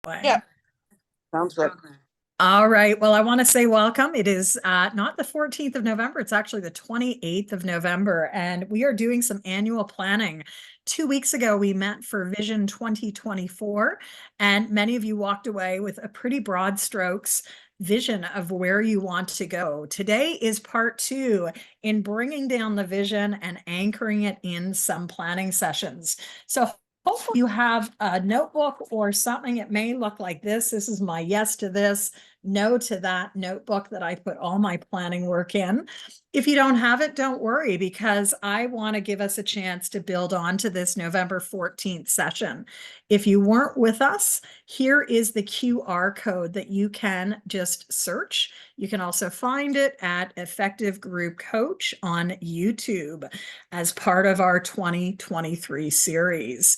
Yeah, sounds good. All right. Well, I want to say welcome. It is not the 14th of November. It's actually the 28th of November. And we are doing some annual planning. 2 weeks ago, we met for Vision 2024. And many of you walked away with a pretty broad strokes vision of where you want to go. Today is part two in bringing down the vision and anchoring it in some planning sessions. So hopefully you have a notebook or something. It may look like this. This is my yes to this, no to that notebook that I put all my planning work in. If you don't have it, don't worry, because I want to give us a chance to build on to this November 14th session. If you weren't with us, here is the QR code that you can just search. You can also find it at Effective Group Coach on YouTube as part of our 2023 series.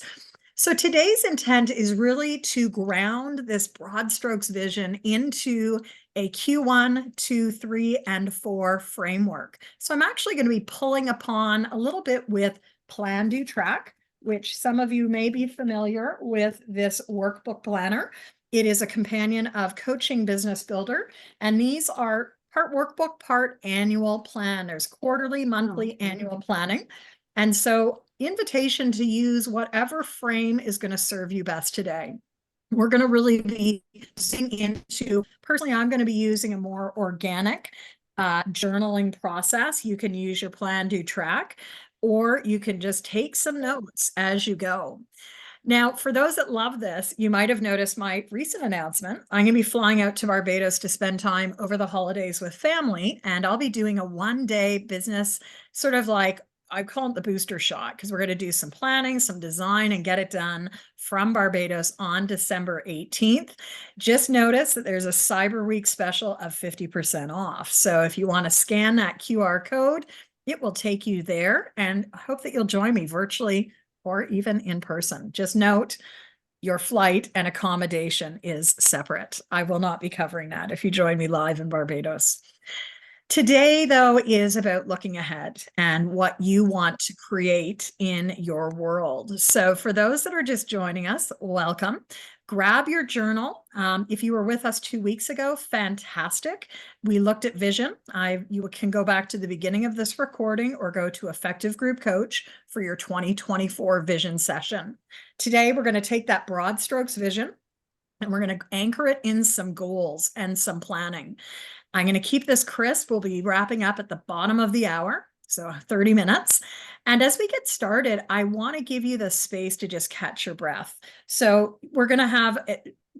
So today's intent is really to ground this broad strokes vision into a Q1, 2, 3, and 4 framework. So I'm actually going to be pulling upon a little bit with PlanDoTrack, which some of you may be familiar with this workbook planner. It is a companion of Coaching Business Builder, and these are part workbook, part annual plan. There's quarterly, monthly, annual planning. And so invitation to use whatever frame is going to serve you best today. We're going to really be using into, personally, I'm going to be using a more organic journaling process. You can use your PlanDoTrack, or you can just take some notes as you go. Now, for those that love this, you might have noticed my recent announcement. I'm going to be flying out to Barbados to spend time over the holidays with family, and I'll be doing a one-day business, sort of like I call it the booster shot, because we're going to do some planning, some design, and get it done from Barbados on December 18th. Just notice that there's a Cyber Week special of 50% off. So if you want to scan that QR code, it will take you there, and I hope that you'll join me virtually or even in person. Just note your flight and accommodation is separate. I will not be covering that if you join me live in Barbados. Today, though, is about looking ahead and what you want to create in your world. So for those that are just joining us, welcome. Grab your journal. If you were with us 2 weeks ago, fantastic. We looked at vision. You can go back to the beginning of this recording or go to Effective Group Coach for your 2024 vision session. Today, we're going to take that broad strokes vision and we're going to anchor it in some goals and some planning. I'm going to keep this crisp. We'll be wrapping up at the bottom of the hour, so 30 minutes. And as we get started, I want to give you the space to just catch your breath. So we're going to have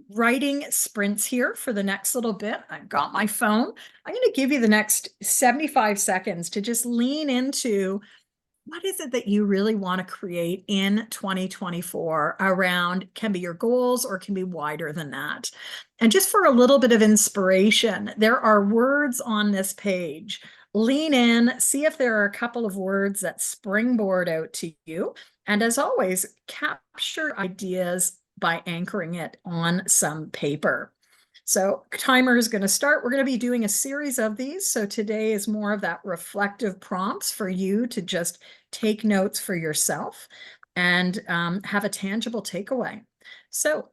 writing sprints here for the next little bit. I've got my phone. I'm going to give you the next 75 seconds to just lean into what is it that you really want to create in 2024 around, can be your goals or can be wider than that. And just for a little bit of inspiration, there are words on this page. Lean in, see if there are a couple of words that springboard out to you. And as always, capture ideas by anchoring it on some paper. So timer is going to start. We're going to be doing a series of these. So today is more of that reflective prompts for you to just take notes for yourself and have a tangible takeaway. So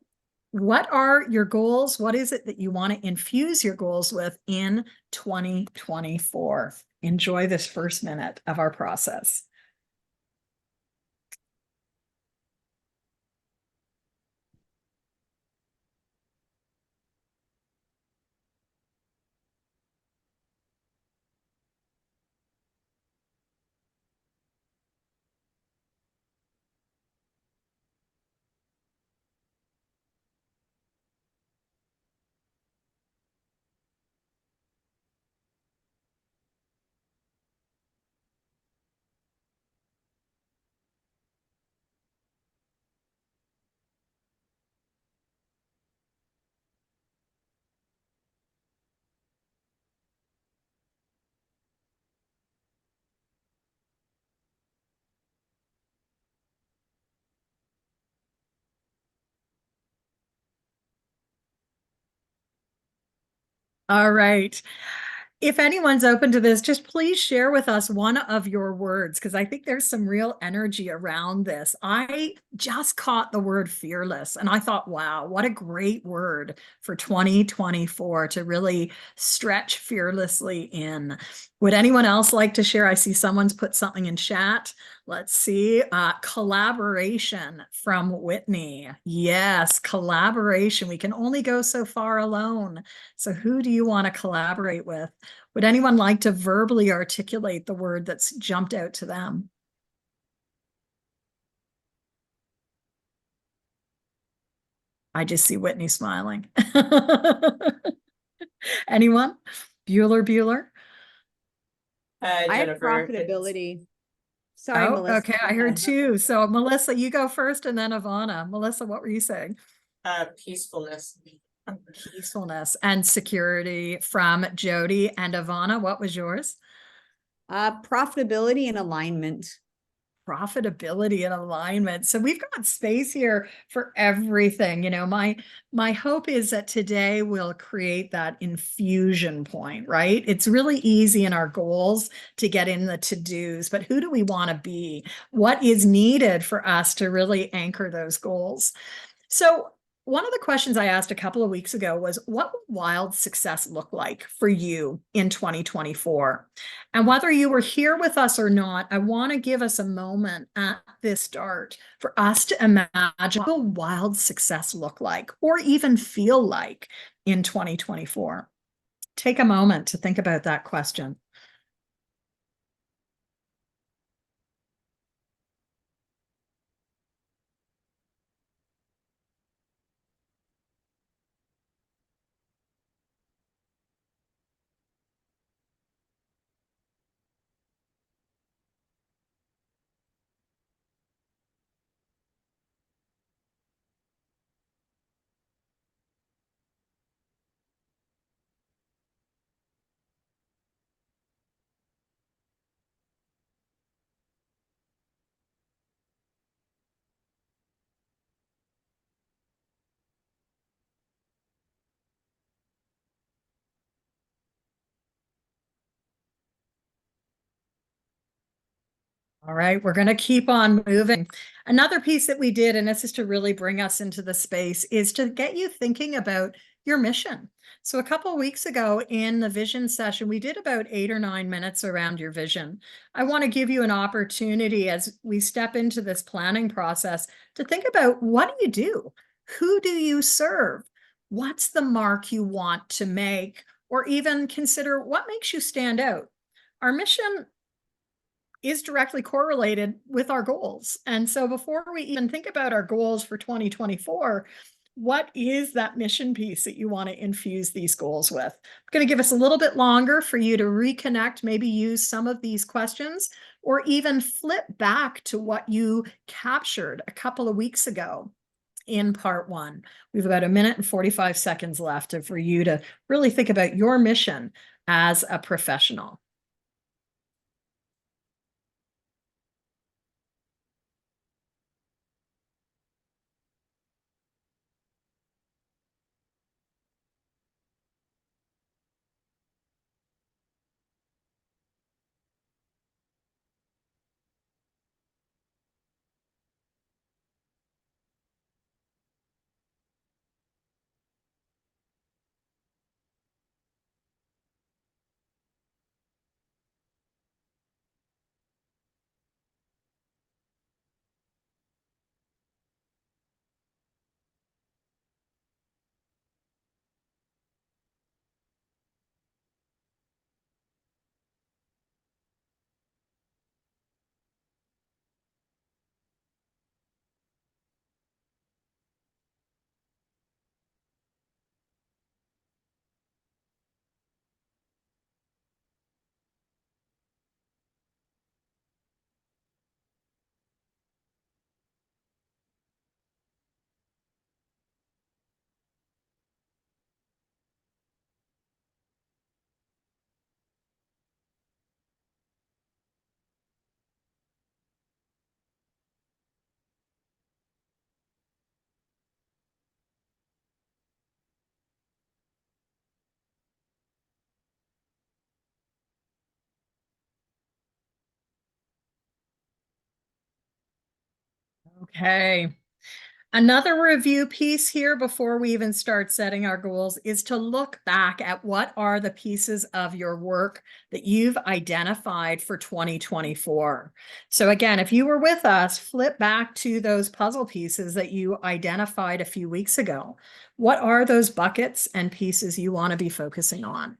what are your goals? What is it that you want to infuse your goals with in 2024? Enjoy this first minute of our process. All right. if anyone's open to this, just please share with us one of your words, because I think there's some real energy around this. I just caught the word fearless, and I thought, wow, what a great word for 2024 to really stretch fearlessly in. Would anyone else like to share? I see someone's put something in chat. Let's see. Collaboration from Whitney. Yes, collaboration. We can only go so far alone. So who do you want to collaborate with? Would anyone like to verbally articulate the word that's jumped out to them? I just see Whitney smiling. Anyone? Bueller? I have Jennifer, profitability. Sorry, Oh, Melissa. okay. I heard two. So Melissa, you go first and then Ivana. Melissa, what were you saying? peacefulness. Peacefulness and security from Jody. And Ivana, what was yours? Profitability and alignment. Profitability and alignment. So we've got space here for everything. You know, my hope is that today we'll create that infusion point, right? It's really easy in our goals to get in the to-dos, but who do we want to be? What is needed for us to really anchor those goals? So one of the questions I asked a couple of weeks ago was, what would wild success look like for you in 2024? And whether you were here with us or not, I want to give us a moment at this start for us to imagine what will wild success look like or even feel like in 2024. Take a moment to think about that question. All right, we're going to keep on moving. Another piece that we did, and this is to really bring us into the space, is to get you thinking about your mission. So a couple of weeks ago in the vision session, we did about 8 or 9 minutes around your vision. I want to give you an opportunity as we step into this planning process to think about, what do you do? Who do you serve? What's the mark you want to make? Or even consider what makes you stand out. Our mission is directly correlated with our goals. And so before we even think about our goals for 2024, what is that mission piece that you want to infuse these goals with? I'm going to give us a little bit longer for you to reconnect, maybe use some of these questions, or even flip back to what you captured a couple of weeks ago in part one. We've about 1 minute and 45 seconds left for you to really think about your mission as a professional. Okay. Another review piece here before we even start setting our goals is to look back at what are the pieces of your work that you've identified for 2024. So again, if you were with us, flip back to those puzzle pieces that you identified a few weeks ago. What are those buckets and pieces you want to be focusing on?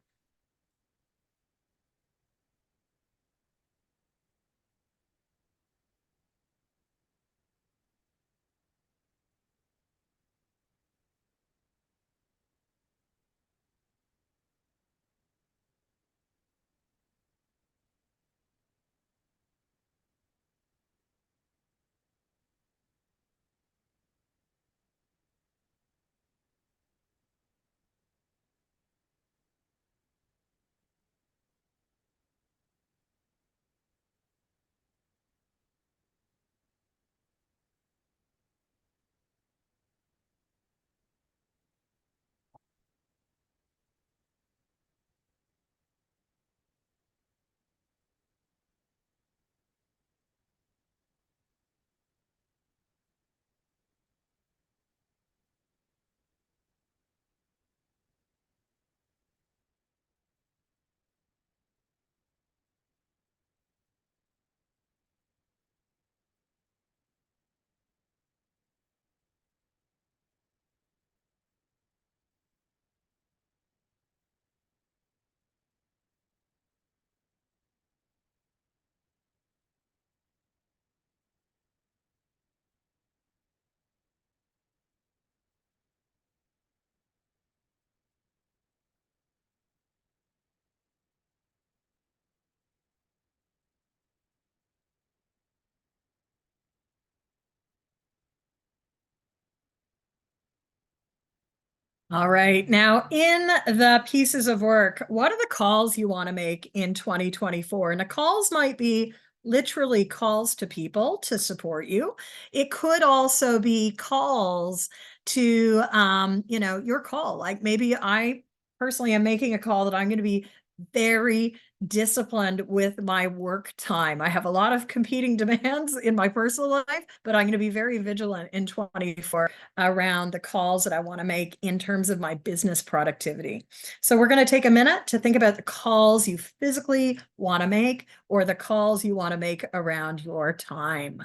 All right. Now, in the pieces of work, what are the calls you want to make in 2024? And the calls might be literally calls to people to support you. It could also be calls to, your call. Like maybe I personally am making a call that I'm going to be very disciplined with my work time. I have a lot of competing demands in my personal life, but I'm going to be very vigilant in 24 around the calls that I want to make in terms of my business productivity. So we're going to take a minute to think about the calls you physically want to make or the calls you want to make around your time.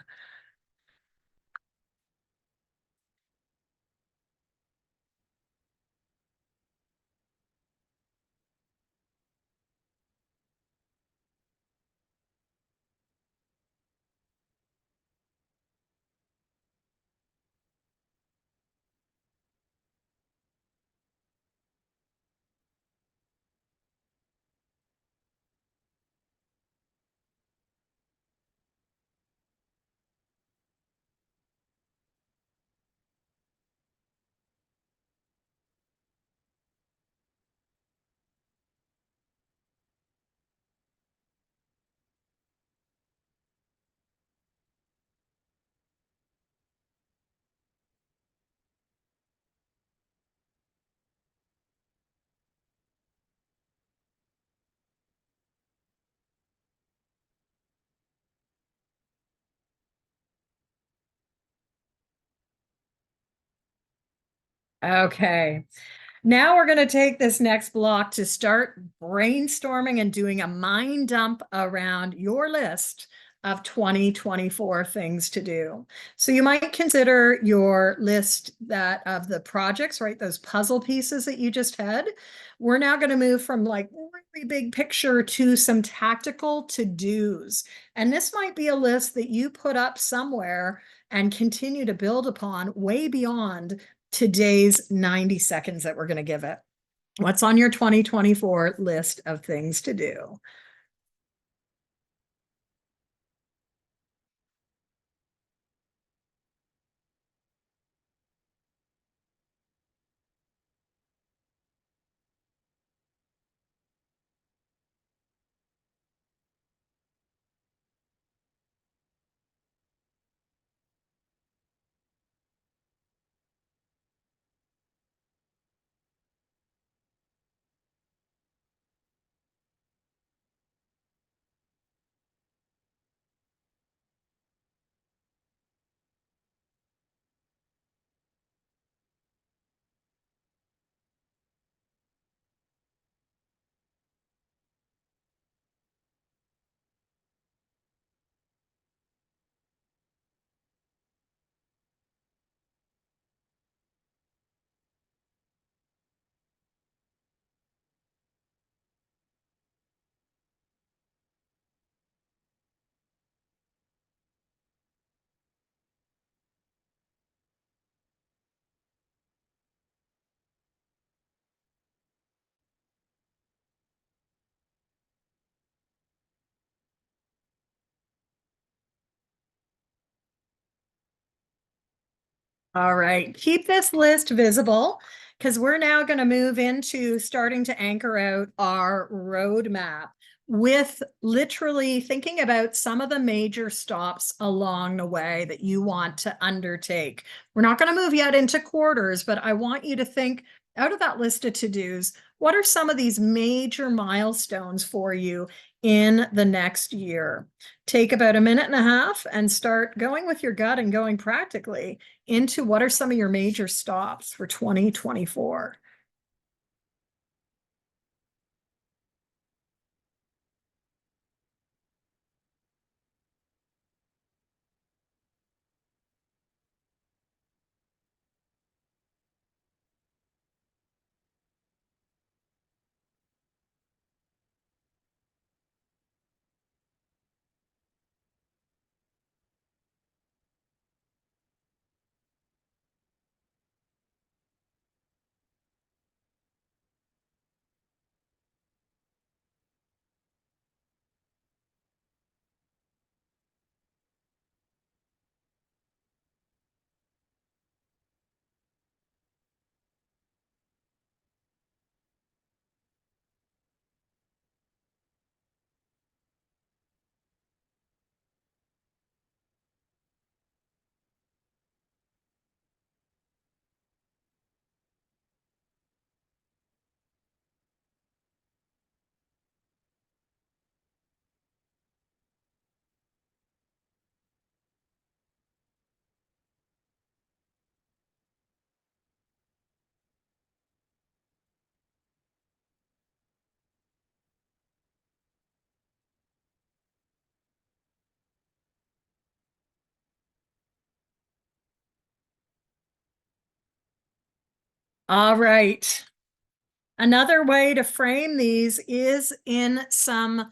Okay. Now we're going to take this next block to start brainstorming and doing a mind dump around your list of 2024 things to do. So you might consider your list that of the projects, right? Those puzzle pieces that you just had. We're now going to move from like really big picture to some tactical to-dos. And this might be a list that you put up somewhere and continue to build upon way beyond today's 90 seconds that we're going to give it. What's on your 2024 list of things to do? All right, keep this list visible because we're now going to move into starting to anchor out our roadmap with literally thinking about some of the major stops along the way that you want to undertake. We're not going to move yet into quarters, but I want you to think out of that list of to-dos, what are some of these major milestones for you in the next year? Take about a minute and a half and start going with your gut and going practically into what are some of your major stops for 2024. All right. Another way to frame these is in some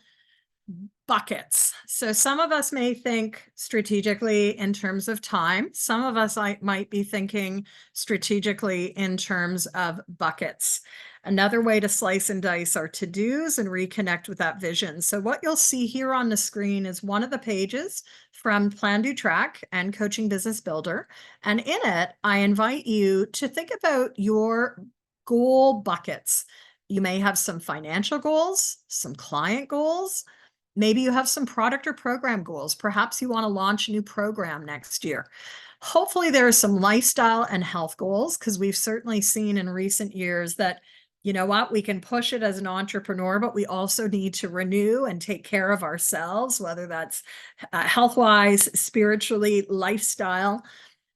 buckets. So some of us may think strategically in terms of time. Some of us might be thinking strategically in terms of buckets. Another way to slice and dice our to-dos and reconnect with that vision. So what you'll see here on the screen is one of the pages from PlanDoTrack and Coaching Business Builder. And in it, I invite you to think about your goal buckets. You may have some financial goals, some client goals. Maybe you have some product or program goals. Perhaps you want to launch a new program next year. Hopefully there are some lifestyle and health goals because we've certainly seen in recent years that, you know what, we can push it as an entrepreneur, but we also need to renew and take care of ourselves, whether that's health-wise, spiritually, lifestyle.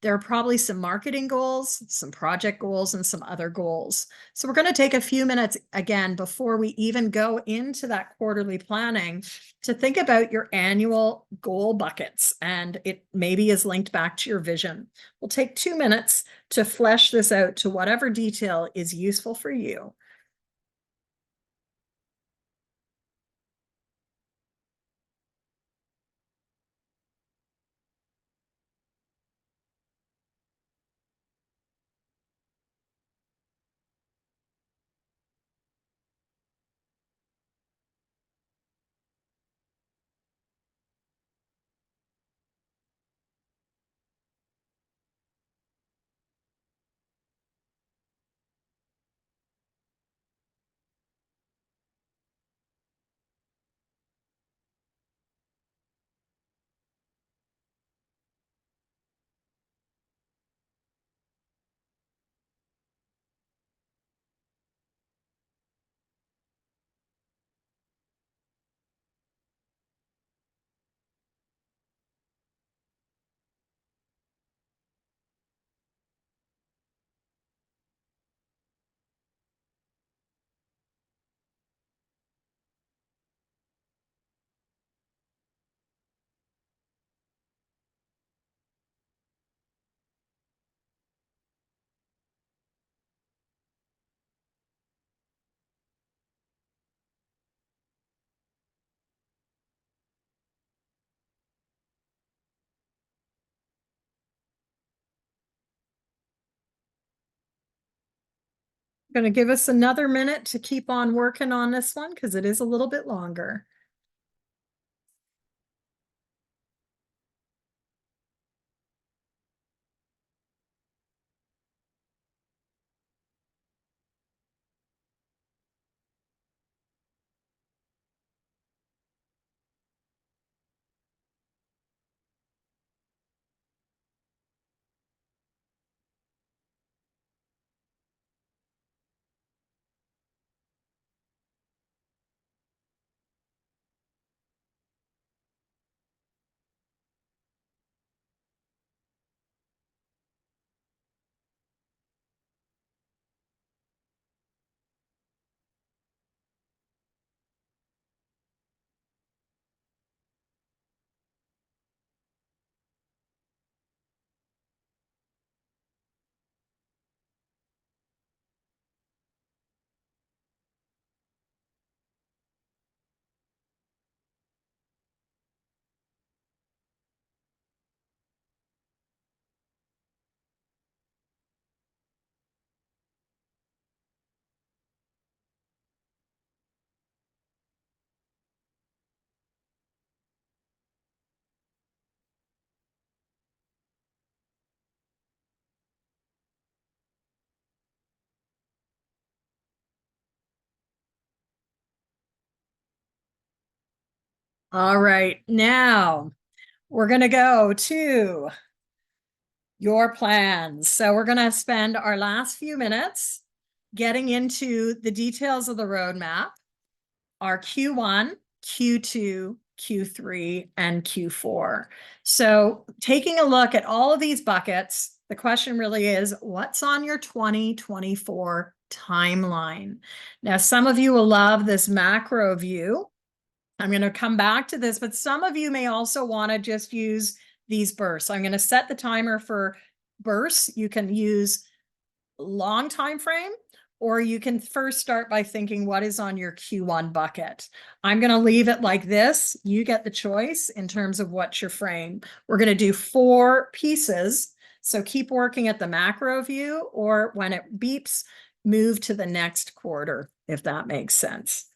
There are probably some marketing goals, some project goals, and some other goals. So we're going to take a few minutes again before we even go into that quarterly planning to think about your annual goal buckets, and it maybe is linked back to your vision. We'll take 2 minutes to flesh this out to whatever detail is useful for you. Going to give us another minute to keep on working on this one because it is a little bit longer. All right, now we're going to go to your plans. So we're going to spend our last few minutes getting into the details of the roadmap, our Q1, Q2, Q3, and Q4. So taking a look at all of these buckets, the question really is, what's on your 2024 timeline? Now, some of you will love this macro view. I'm going to come back to this, but some of you may also want to just use these bursts. I'm going to set the timer for bursts. You can use long time frame, or you can first start by thinking what is on your Q1 bucket. I'm going to leave it like this. You get the choice in terms of what's your frame. We're going to do 4 pieces. So keep working at the macro view, or when it beeps, move to the next quarter, if that makes sense.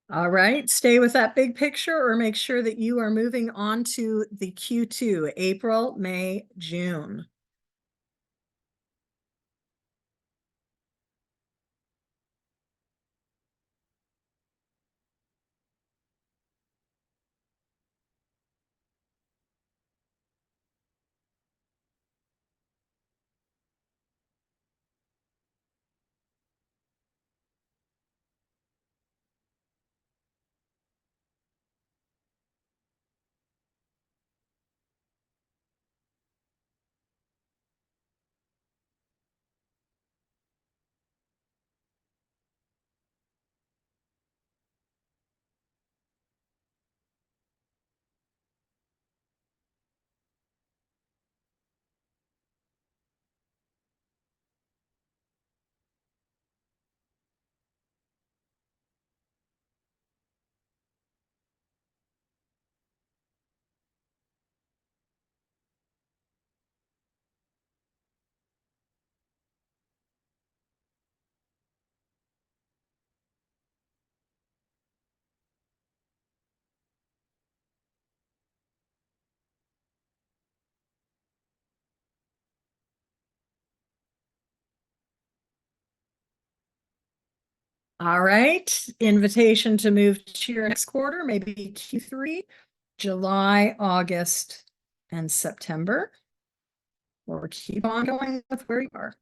All right, stay with that big picture or make sure that you are moving on to the Q2, April, May, June. All right, invitation to move to your next quarter, maybe Q3, July, August, and September, or keep on going with where you are.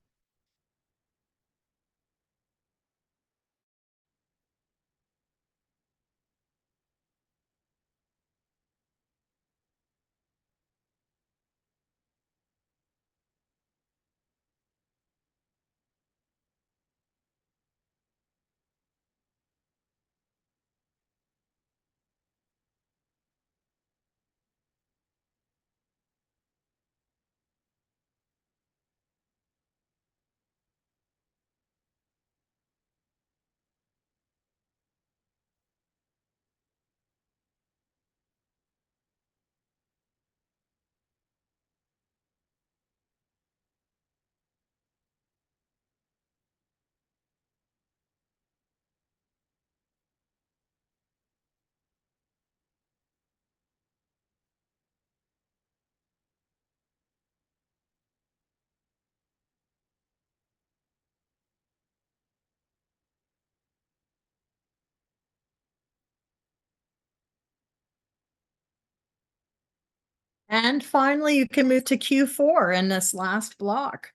And finally, you can move to Q4 in this last block,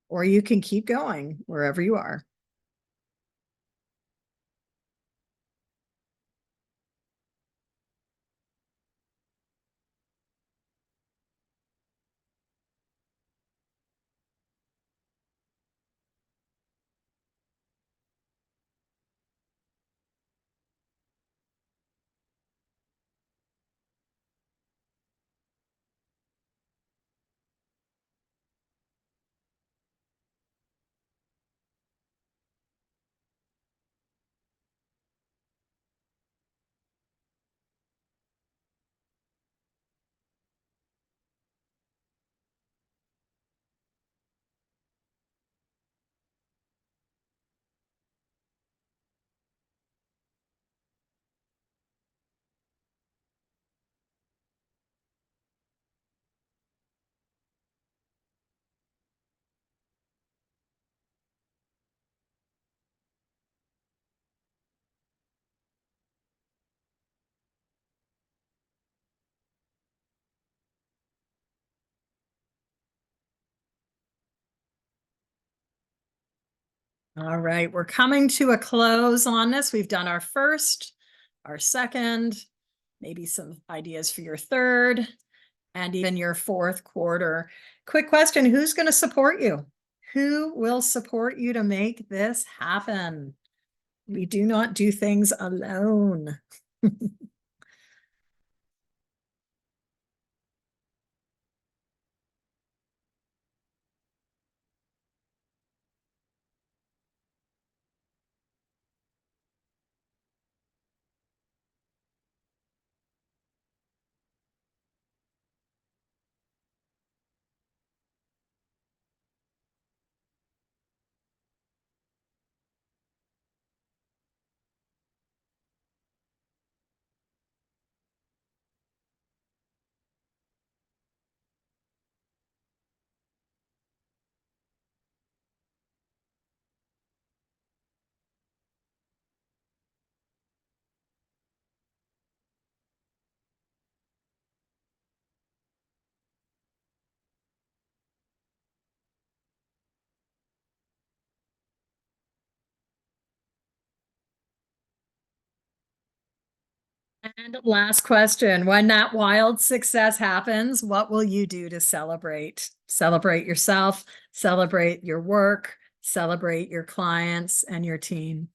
or you can keep going wherever you are. All right, we're coming to a close on this. We've done our first, our second, maybe some ideas for your third, and even your fourth quarter. Quick question, who's going to support you? Who will support you to make this happen? We do not do things alone. And last question, when that wild success happens, what will you do to celebrate? Celebrate yourself, celebrate your work, celebrate your clients and your team.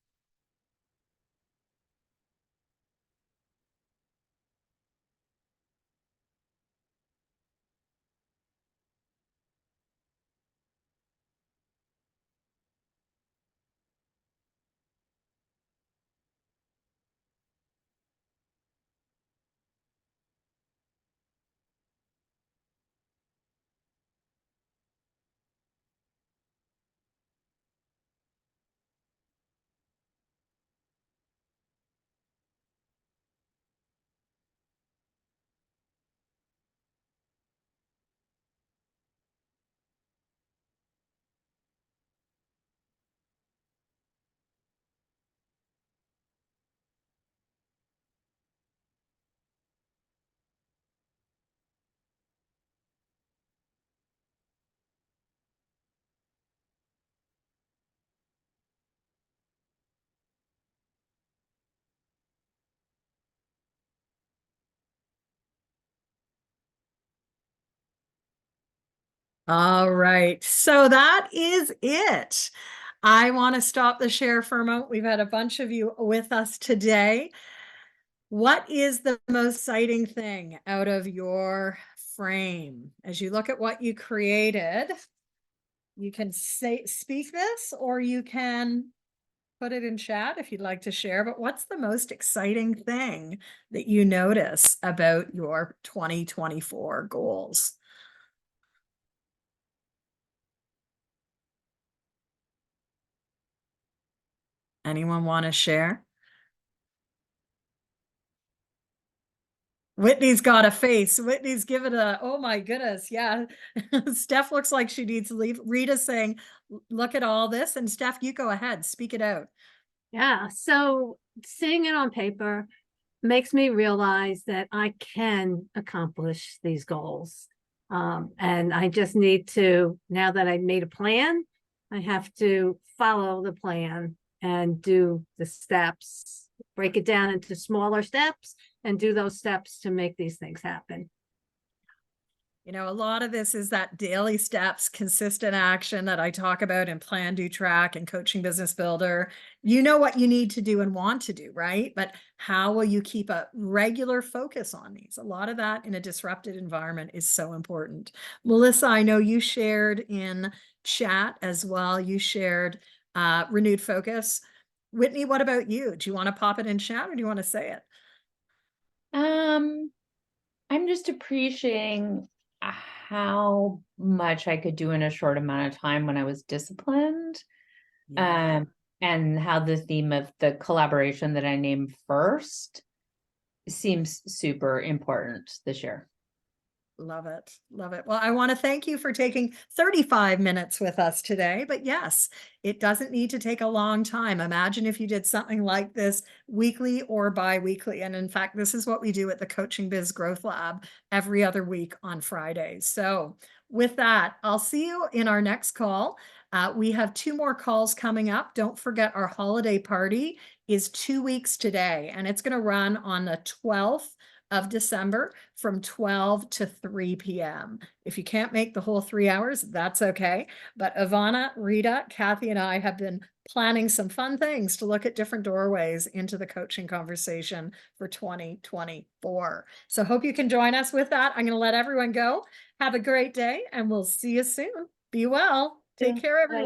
All right, so that is it. I want to stop the share for a moment. We've had a bunch of you with us today. What is the most exciting thing out of your frame? As you look at what you created, you can speak this, or you can put it in chat if you'd like to share. But what's the most exciting thing that you notice about your 2024 goals? Anyone want to share? Whitney's got a face. Whitney's given a, oh my goodness. Yeah. Steph looks like she needs to leave. Rita's saying, look at all this. And Steph, you go ahead, speak it out. Yeah. So seeing it on paper makes me realize that I can accomplish these goals. And I just need to, now that I made a plan, I have to follow the plan and do the steps, break it down into smaller steps and do those steps to make these things happen. You know, a lot of this is that daily steps, consistent action that I talk about in PlanDoTrack and Coaching Business Builder. You know what you need to do and want to do, right? But how will you keep a regular focus on these? A lot of that in a disrupted environment is so important. Melissa, I know you shared in chat as well. You shared renewed focus. Whitney, what about you? Do you want to pop it in chat or do you want to say it? I'm just appreciating how much I could do in a short amount of time when I was disciplined. Yeah. And how the theme of the collaboration that I named first seems super important this year. Love it. Love it. Well, I want to thank you for taking 35 minutes with us today. But yes, it doesn't need to take a long time. Imagine if you did something like this weekly or bi-weekly. And in fact, this is what we do at the Coaching Biz Growth Lab every other week on Fridays. So with that, I'll see you in our next call. We have 2 more calls coming up. Don't forget our holiday party is 2 weeks today, and it's going to run on the 12th of December from 12 to 3 p.m. If you can't make the whole 3 hours, that's okay. But Ivana, Rita, Kathy, and I have been planning some fun things to look at different doorways into the coaching conversation for 2024. So hope you can join us with that. I'm going to let everyone go. Have a great day, and we'll see you soon. Be well. Take care, everyone.